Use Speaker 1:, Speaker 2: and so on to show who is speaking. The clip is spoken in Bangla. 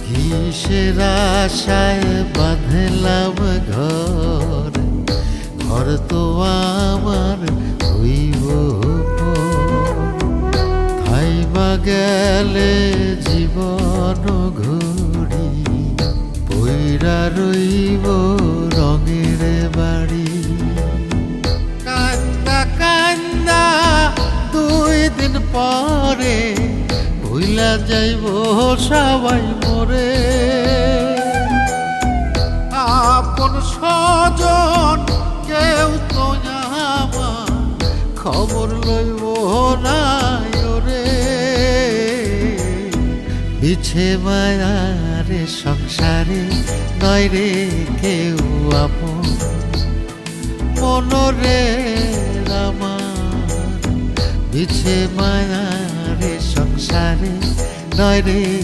Speaker 1: কিসের আশায় বাঁধলাম ঘর, ঘর তো আমার হইব থাইমা গেলে জীবন ঘুরি, পইরা রইব রঙের বাড়ি। কান্দা কান্দা 2 দিন পরে ভুইলা যাইব সবাই মরে। আপন স্বজন কেউ তো আমার খবর লইব না ওরে। বিছে মায়ারে সংসারে নয় রে কেউ আপন, মনরে আমার বিছে মায়ারে সংসারে নয় রে।